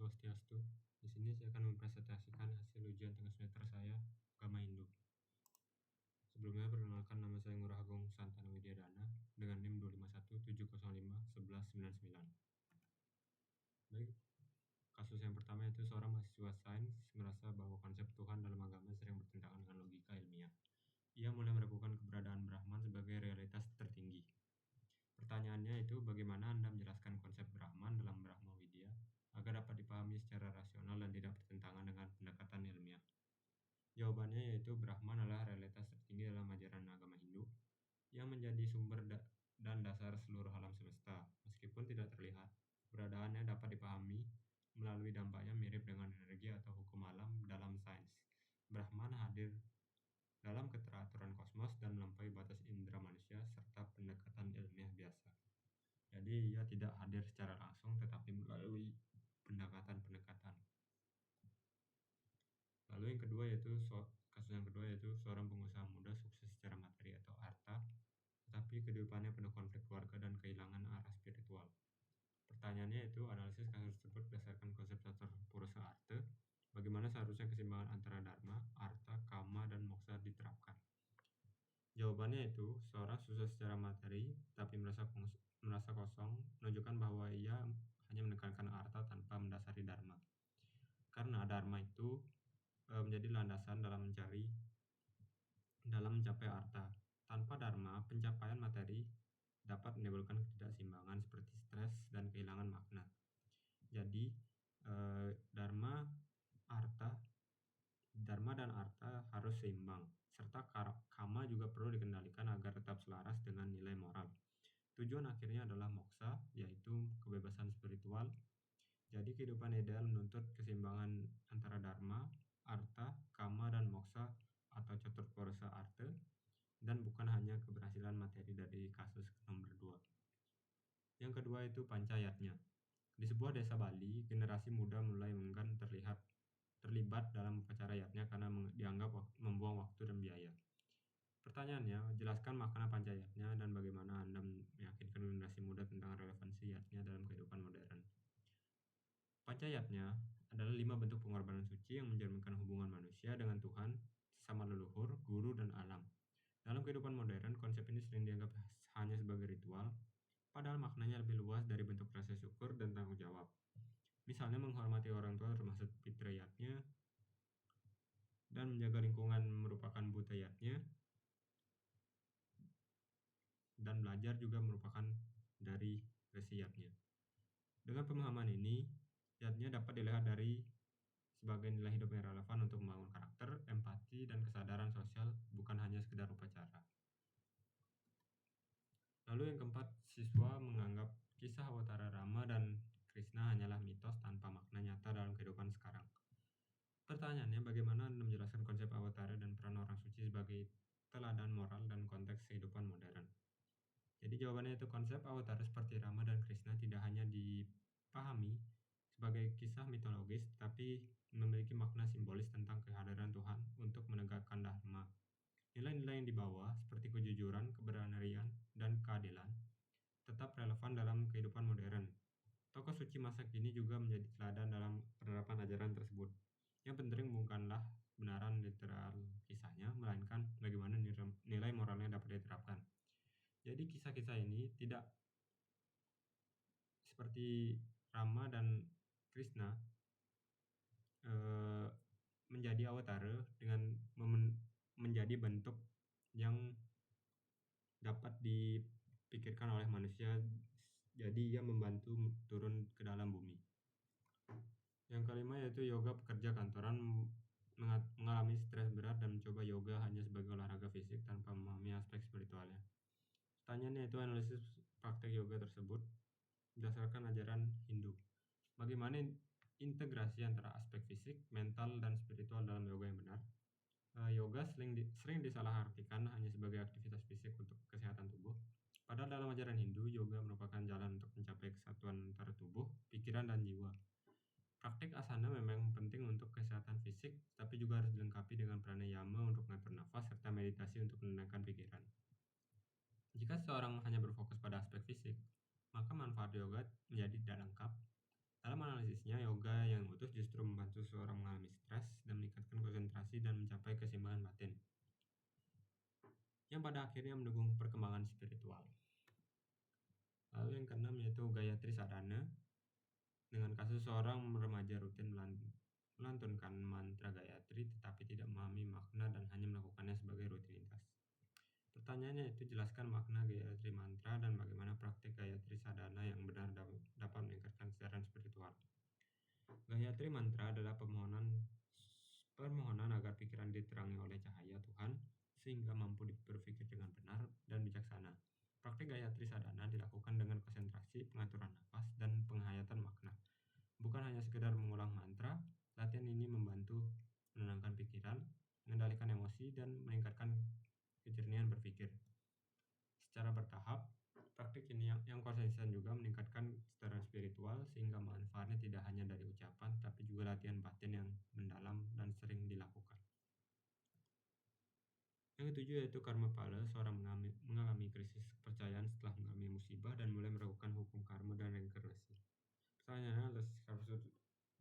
Swastiastu. Di sini saya akan mempresentasikan hasil ujian tengah semester saya, Agama Hindu. Sebelumnya perkenalkan, nama saya Ngurah Agung Santana Widyadana dengan NIM 2517051199. Baik, kasus yang pertama yaitu seorang mahasiswa sains merasa bahwa konsep Tuhan dalam agama sering bertentangan dengan logika ilmiah. Ia mulai meragukan keberadaan Brahman sebagai realitas tertinggi. Pertanyaannya itu, bagaimana Anda menjelaskan konsep Brahman dalam Brahma Widya agar dapat dipahami secara rasional dan tidak bertentangan dengan pendekatan ilmiah? Jawabannya yaitu Brahman adalah realitas tertinggi dalam ajaran agama Hindu yang menjadi sumber dan dasar seluruh alam semesta. Meskipun tidak terlihat, keberadaannya dapat dipahami melalui dampaknya mirip dengan energi atau hukum alam dalam sains. Brahman hadir dalam keteraturan kosmos dan melampaui batas indera manusia serta pendekatan ilmiah biasa. Jadi ia tidak hadir secara langsung tetapi melalui pendekatan-pendekatan. Lalu yang kedua yaitu kasus yang kedua yaitu seorang pengusaha muda sukses secara materi atau harta, tetapi kehidupannya penuh konflik keluarga dan kehilangan arah spiritual. Pertanyaannya itu, analisis kasus tersebut berdasarkan konsep Catur Purusa Artha, bagaimana seharusnya keseimbangan antara dharma, artha, kama, dan moksha diterapkan. Jawabannya itu, seorang sukses secara materi tapi merasa kosong menunjukkan bahwa ia hanya menekankan artha tanpa mendasari dharma. Karena dharma itu menjadi landasan dalam mencapai artha. Tanpa dharma, pencapaian materi dapat menimbulkan ketidakseimbangan seperti stres dan kehilangan makna. Jadi dharma dan artha harus seimbang, serta kama juga perlu dikendalikan agar tetap selaras dengan nilai moral. Tujuan akhirnya adalah moksha, yaitu kebebasan spiritual. Jadi kehidupan ideal menuntut keseimbangan antara dharma, artha, kama, dan moksha atau Catur Purusa Artha, dan bukan hanya keberhasilan materi dari kasus nomor 2. Yang kedua itu Panchayatnya. Di sebuah desa Bali, generasi muda mulai enggan terlibat dalam upacara yatnya karena dianggap membuang waktu dan biaya. Pertanyaannya, jelaskan makna Panchayatnya dan bagaimana Anda meyakinkan generasi muda tentang relevansi yatnya dalam kehidupan modern. Panchayatnya adalah 5 bentuk pengorbanan suci yang mencerminkan hubungan manusia dengan Tuhan, sesama leluhur, guru, dan alam. Dalam kehidupan modern, konsep ini sering dianggap hanya sebagai ritual, padahal maknanya lebih luas dari bentuk rasa syukur dan tanggung jawab. Misalnya menghormati orang tua termasuk fitrayatnya, dan menjaga lingkungan merupakan budayatnya, dan belajar juga merupakan dari resiyatnya. Dengan pemahaman ini, yatnya dapat dilihat dari sebagai nilai hidup yang relevan untuk membangun karakter, empati, dan kesadaran sosial, bukan hanya sekedar upacara. Lalu yang keempat, siswa menganggap kisah Awatara Rama dan Krishna hanyalah mitos tanpa makna nyata dalam kehidupan sekarang. Pertanyaannya, bagaimana Anda menjelaskan konsep Awatara dan peran orang suci sebagai teladan moral dan konteks kehidupan modern? Jadi jawabannya itu, konsep Awatara seperti Rama dan Krishna tidak hanya dipahami sebagai kisah mitologis, tapi memiliki makna simbolis tentang kehadiran Tuhan untuk menegakkan dharma. Nilai-nilai yang dibawa seperti kejujuran, keberanian, dan keadilan tetap relevan dalam kehidupan modern. Tokoh suci masa kini juga menjadi teladan dalam penerapan ajaran tersebut. Yang penting bukanlah kebenaran literal kisahnya, melainkan bagaimana nilai moralnya dapat diterapkan. Jadi kisah-kisah ini tidak seperti Rama dan Krishna menjadi awatara dengan menjadi bentuk yang dapat dipikirkan oleh manusia, jadi ia membantu turun ke dalam bumi. Yang kelima yaitu yoga pekerja kantoran mengalami stres berat dan mencoba yoga hanya sebagai olahraga fisik tanpa memahami aspek spiritualnya. Pertanyaannya itu, analisis praktek yoga tersebut berdasarkan ajaran Hindu. Bagaimana integrasi antara aspek fisik, mental, dan spiritual dalam yoga yang benar? Yoga sering disalahartikan hanya sebagai aktivitas fisik untuk kesehatan tubuh. Padahal dalam ajaran Hindu, yoga merupakan jalan untuk mencapai kesatuan antara tubuh, pikiran, dan jiwa. Praktik asana memang penting untuk kesehatan fisik, tapi juga harus dilengkapi dengan pranayama untuk mengatur nafas serta meditasi untuk menenangkan pikiran. Jika seseorang hanya berfokus pada aspek fisik, maka manfaat yoga menjadi tidak lengkap. Dalam analisis Analisisnya, yoga yang utuh justru membantu seseorang mengalami stres dan meningkatkan konsentrasi dan mencapai keseimbangan batin, yang pada akhirnya mendukung perkembangan spiritual. Lalu yang keenam yaitu Gayatri Sadhana. Dengan kasus seorang remaja rutin melantunkan mantra Gayatri tetapi tidak memahami makna dan hanya melakukannya sebagai rutinitas. Pertanyaannya itu jelaskan makna Gayatri mantra dan bagaimana praktik Gayatri Sadhana yang benar dapat meningkatkan kesadaran spiritual. Gayatri mantra adalah permohonan agar pikiran diterangi oleh cahaya Tuhan sehingga mampu berpikir dengan benar dan bijaksana. Praktik Gayatri Sadhana dilakukan dengan konsentrasi, pengaturan nafas, dan penghayatan makna. Bukan hanya sekedar mengulang mantra, latihan ini membantu menenangkan pikiran, mengendalikan emosi, dan meningkatkan kejernihan berpikir. Secara bertahap, praktik ini yang konsisten juga meningkatkan kesadaran spiritual sehingga manfaatnya tidak hanya dari ucapan, tapi juga latihan batin yang mendalam dan sering dilakukan. Yang ketujuh yaitu Karma Pala. Seorang mengalami krisis kepercayaan setelah mengalami musibah dan mulai meragukan hukum karma dan reinkarnasi. Pertanyaannya adalah kasus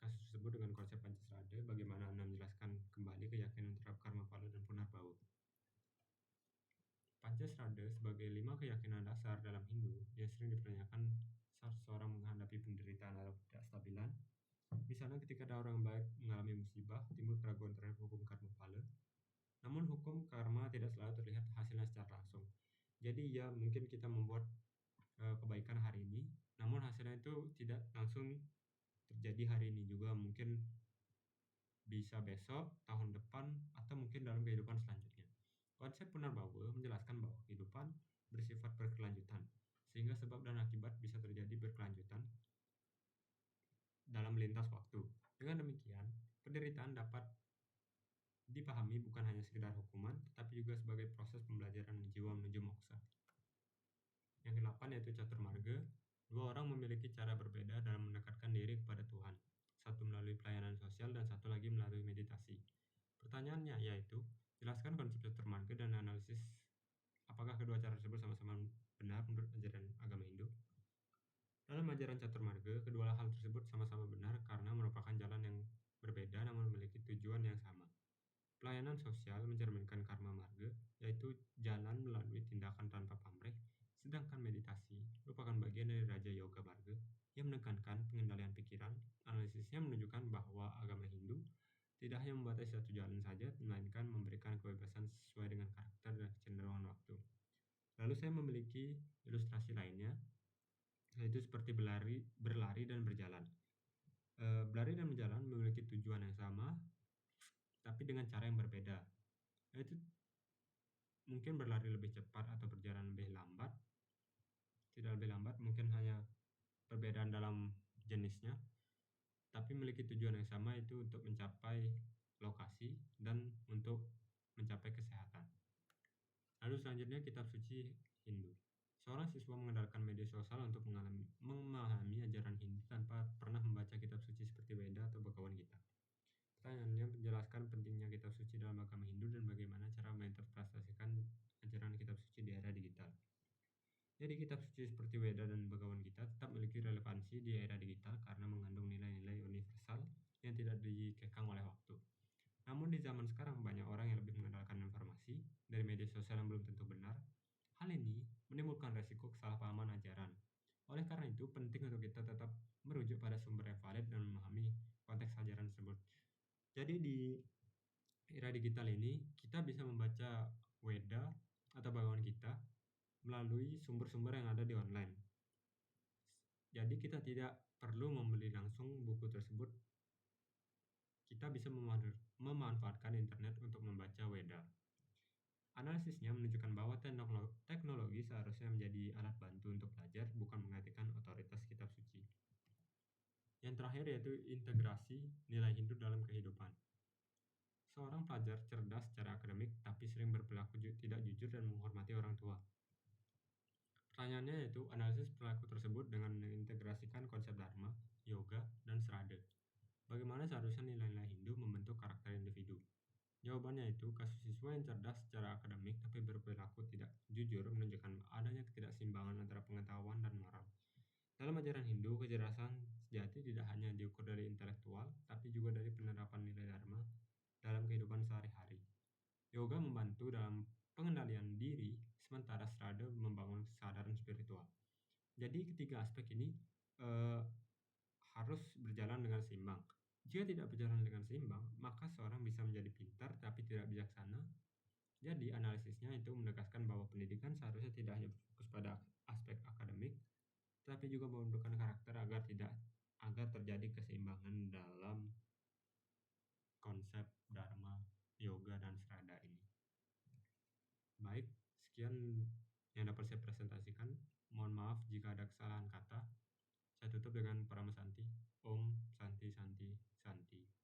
tersebut dengan konsep Pancasrada, bagaimana Anda menjelaskan kembali keyakinan terhadap karma pala dan punarbau? Pancasrada sebagai 5 keyakinan dasar dalam Hindu yang sering dipertanyakan saat seseorang menghadapi penderitaan atau ketidakstabilan. Misalnya ketika ada orang baik mengalami musibah, timbul keraguan terhadap hukum karma pala. Namun hukum karma tidak selalu terlihat hasilnya secara langsung. Jadi ya mungkin kita membuat kebaikan hari ini, namun hasilnya itu tidak langsung terjadi hari ini juga, mungkin bisa besok, tahun depan, atau mungkin dalam kehidupan selanjutnya. Konsep Punarbawa menjelaskan bahwa kehidupan bersifat berkelanjutan, sehingga sebab dan akibat bisa terjadi berkelanjutan dalam lintas waktu. Dengan demikian, penderitaan dapat dipahami bukan hanya sekedar hukuman, tetapi juga sebagai proses pembelajaran jiwa menuju moksa. Yang ke-8 yaitu Caturmarga. Dua orang memiliki cara berbeda dalam mendekatkan diri kepada Tuhan. Satu melalui pelayanan sosial dan satu lagi melalui meditasi. Pertanyaannya yaitu, jelaskan konsep Caturmarga dan analisis apakah kedua cara tersebut sama-sama benar menurut ajaran agama Hindu. Dalam ajaran Caturmarga, kedua hal tersebut sama-sama benar karena merupakan jalan yang berbeda namun memiliki tujuan yang sama. Pelayanan sosial mencerminkan karma marga, yaitu jalan melalui tindakan tanpa pamrih, sedangkan meditasi merupakan bagian dari Raja Yoga Marga yang menekankan pengendalian pikiran. Analisisnya menunjukkan bahwa agama Hindu tidak hanya membatasi satu jalan saja, melainkan memberikan kebebasan sesuai dengan karakter dan kecenderungan waktu. Lalu saya memiliki ilustrasi lainnya, yaitu seperti berlari dan berjalan. Berlari dan berjalan memiliki tujuan yang sama, tapi dengan cara yang berbeda. Yaitu mungkin berlari lebih cepat atau berjalan lebih lambat. Tidak lebih lambat, mungkin hanya perbedaan dalam jenisnya, tapi memiliki tujuan yang sama, itu untuk mencapai lokasi dan untuk mencapai kesehatan. Lalu selanjutnya kitab suci Hindu. Seorang siswa mengandalkan media sosial untuk memahami ajaran Hindu tanpa pernah membaca kitab suci seperti Weda atau Bhagavad Gita. Pertanyaannya, menjelaskan pentingnya kitab suci dalam agama Hindu dan bagaimana cara menginterpretasikan ajaran kitab suci di era digital. Jadi kitab suci seperti Weda dan Bhagavad Gita tetap memiliki relevansi di era digital karena mengandung nilai-nilai universal yang tidak dikekang oleh waktu. Namun di zaman sekarang banyak orang yang lebih mengandalkan informasi dari media sosial yang belum tentu benar. Hal ini menimbulkan resiko kesalahpahaman ajaran. Oleh karena itu penting untuk kita tetap merujuk pada sumber yang valid dan memahami konteks ajaran tersebut. Jadi di era digital ini kita bisa membaca Weda atau Bhagavad Gita melalui sumber-sumber yang ada di online. Jadi kita tidak perlu membeli langsung buku tersebut. Kita bisa memanfaatkan internet untuk membaca Weda. Analisisnya menunjukkan bahwa teknologi seharusnya menjadi alat bantu untuk belajar, bukan menggantikan otoritas kitab suci. Yang terakhir yaitu integrasi nilai Hindu dalam kehidupan. Seorang pelajar cerdas secara akademik tapi sering berperilaku tidak jujur dan menghormati orang tua. Pertanyaannya yaitu analisis perilaku tersebut dengan mengintegrasikan konsep dharma, yoga, dan srada. Bagaimana seharusnya nilai-nilai Hindu membentuk karakter individu? Jawabannya itu, kasus siswa yang cerdas secara akademik tapi berperilaku tidak jujur menunjukkan adanya ketidakseimbangan antara pengetahuan dan moral. Dalam ajaran Hindu, kecerdasan sejati tidak hanya diukur dari intelektual, tapi juga dari penerapan nilai dharma dalam kehidupan sehari-hari. Yoga membantu dalam pengendalian diri, sementara strada membangun kesadaran spiritual. Jadi ketiga aspek ini eh, harus berjalan dengan seimbang. Jika tidak berjalan dengan seimbang, maka seorang bisa menjadi pintar tapi tidak bijaksana. Jadi analisisnya itu menegaskan bahwa pendidikan seharusnya tidak hanya berfokus pada aspek akademik, tapi juga membentukkan karakter agar terjadi keseimbangan dalam konsep dharma, yoga dan strada ini. Baik, sekian yang dapat saya presentasikan. Mohon maaf jika ada kesalahan kata. Saya tutup dengan Paramasanti. Om Santi Santi Santi.